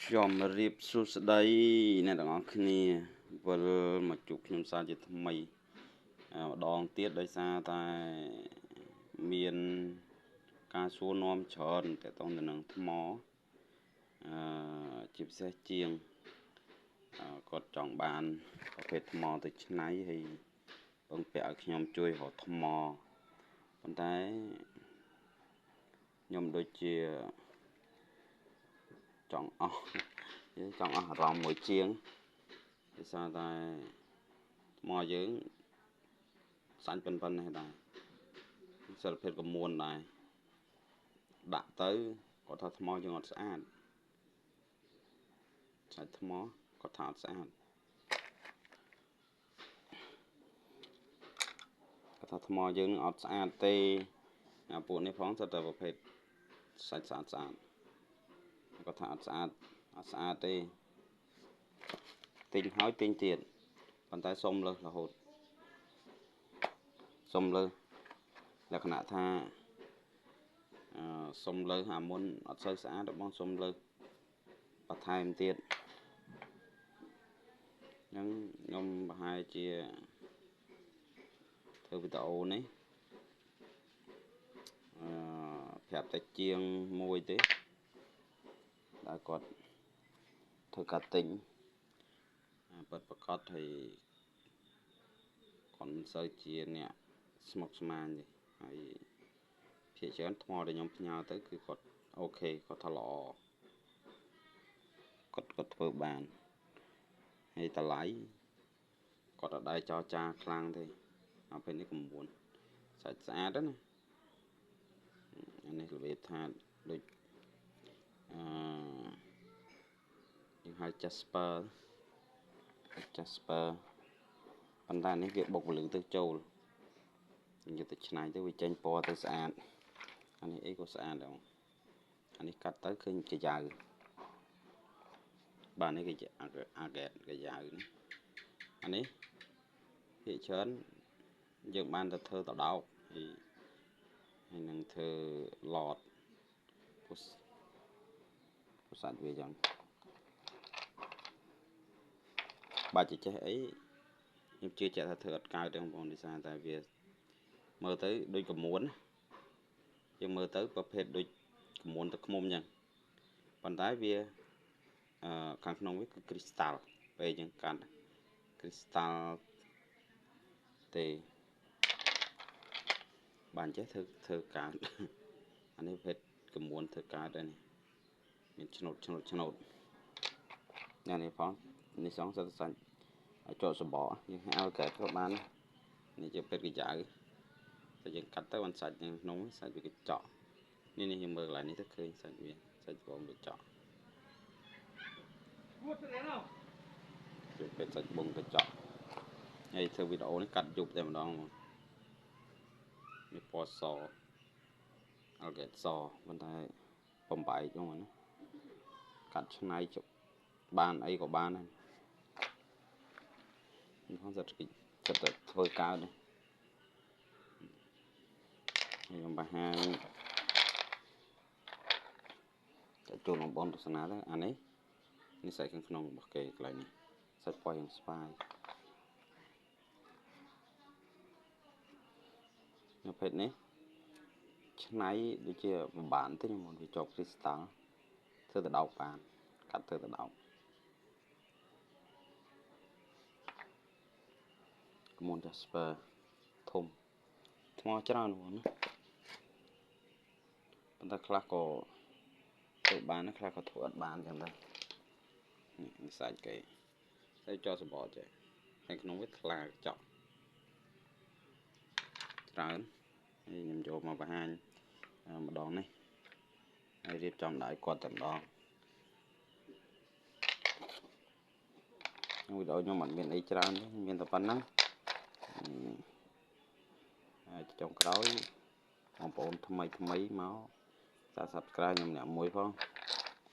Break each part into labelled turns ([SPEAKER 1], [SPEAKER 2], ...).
[SPEAKER 1] Chomរៀបសួស្តីអ្នកទាំងអស់គ្នាវិលមកជួបខ្ញុំសារជាថ្មីម្ដងទៀតដោយសារតែមានការសួរនាំច្រើនទាក់ទងទៅនឹងថ្មជាពិសេសជាងគាត់ចង់បានប្រភេទថ្មទៅច្នៃហើយពឹងពាក់ឲ្យខ្ញុំជួយរកថ្មប៉ុន្តែខ្ញុំដូចជាចង់អស់អារម្មណ៍មួយជាងដោយសារតែថ្មយើងសាច់ប៉ុណ្ណេះដែរសិលភាពកមួនដែរដាក់ទៅគាត់ថាថ្មយើងអត់ស្អាតសាច់ថ្មគាត់ថាអត់ស្អាតគាត់ថាថ្មយើងនឹងអត់ស្អាតទេពួកនេះផងសិតតែប្រភេទសាច់ស្អាតគាត់ថាអត់ស្អាតទេទិញហើយទិញទៀតប៉ុន្តែសុំលើសរហូតសុំលើសលក្ខណៈថាសុំលើសអាមុនអត់សូវស្អាតបងសុំលើសបន្ថែមទៀតអញ្ចឹងខ្ញុំប្រហែលជាធ្វើវីដេអូនេះប្រាប់តែជាងមួយទេដែលគាត់ធ្វើការទិញពិតប្រាកដហើយគាត់មិនសូវជាអ្នកស្មុគស្មាញទេហើយភាគច្រើនថ្មដែលខ្ញុំផ្ញើទៅគឺគាត់អូខេគាត់ថាល្អគាត់ធ្វើបានហើយតម្លៃគាត់អត់ដែរចរចាខ្លាំងទេដល់ពេលនេះ9សាច់ស្អាតណាអានេះរបៀបថាដូចយើងហៅ Jasper ប៉ុន្តែនេះវាបុកពលឺទៅចូលយើងទៅច្នៃទៅវាចេញពណ៌ទៅស្អាតអានេះអីក៏ស្អាតដែរអានេះកាត់ទៅឃើញកាយ៉ៅបាទនេះគេអាកែតកាយ៉ៅនេះអានេះភាគច្រើនយើងបានទៅធ្វើតដោកហើយនឹងធ្វើឡតពុសាច់វាចឹងបាច់ចេះអីខ្ញុំជឿជាក់ថាធ្វើអត់កើតទេបងប្អូនដោយសារតែវាមើលទៅដូចកមួនយើងមើលទៅប្រភេទដូចកមួនទឹកឃ្មុំចឹងប៉ុន្តែវាខាងក្នុងវាគឺគ្រីស្តាល់ពេលយើងកាត់គ្រីស្តាល់ទេបានចេះធ្វើកើតអានេះប្រភេទកមួនធ្វើកើតដែរនេះមានឆ្នោតនេះផងនេះសងសិតសាច់ឲ្យជាប់សបកយើងហៅកែក៏បាននេះជាពេទ្យកាយ៉ៅតែយើងកាត់ទៅបានសាច់នៅក្នុងសាច់វាកញ្ចក់នេះយើងមើលកន្លែងនេះទៅឃើញសាច់វាសាច់បងកញ្ចក់ជាពេទ្យសាច់បងកញ្ចក់ហើយធ្វើវីដេអូនេះកាត់យប់តែម្ដងនេះពណ៌សអល់កែតសប៉ុន្តែបំបែកហ្នឹងណាកាត់ឆ្នៃបានអីក៏បានដែរផងសិតតែធ្វើកើតនេះខ្ញុំបង្ហាញចូលក្នុងបងទស្សនាទៅអានេះសាច់ខាងក្នុងរបស់គេកន្លែងនេះសាច់ពណ៌យ៉ាងស្វាយនៅពេលនេះឆ្នៃដូចជាពិបាកបន្តិចមកវាជាប់គ្រីស្តាល់ធ្វើទៅដោកបានកាត់ធ្វើទៅដោកកមុន Jasper ធំថ្មច្រើនហ្នឹងណាប៉ុន្តែខ្លះក៏ធ្វើបានខ្លះក៏ធ្វើអត់បានចឹងដែរនេះសាច់គេតែចោលសបកចេះហើយក្នុងវាថ្លាកញ្ចក់ច្រើនហើយខ្ញុំយកមកបង្ហាញម្ដងនេះហើយរៀបចំដៃគាត់តែម្ដងវីដេអូខ្ញុំអត់មានអីច្រើនទេមានតែប៉ុណ្ណឹងហើយចុងក្រោយបងប្អូនថ្មីមកសាក Subscribe ខ្ញុំអ្នកមួយផង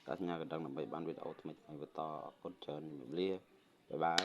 [SPEAKER 1] តែសញ្ញាកណ្ដឹងដើម្បីបានវីដេអូថ្មីបន្តអរគុណច្រើនជម្រាបលាបាយបាយ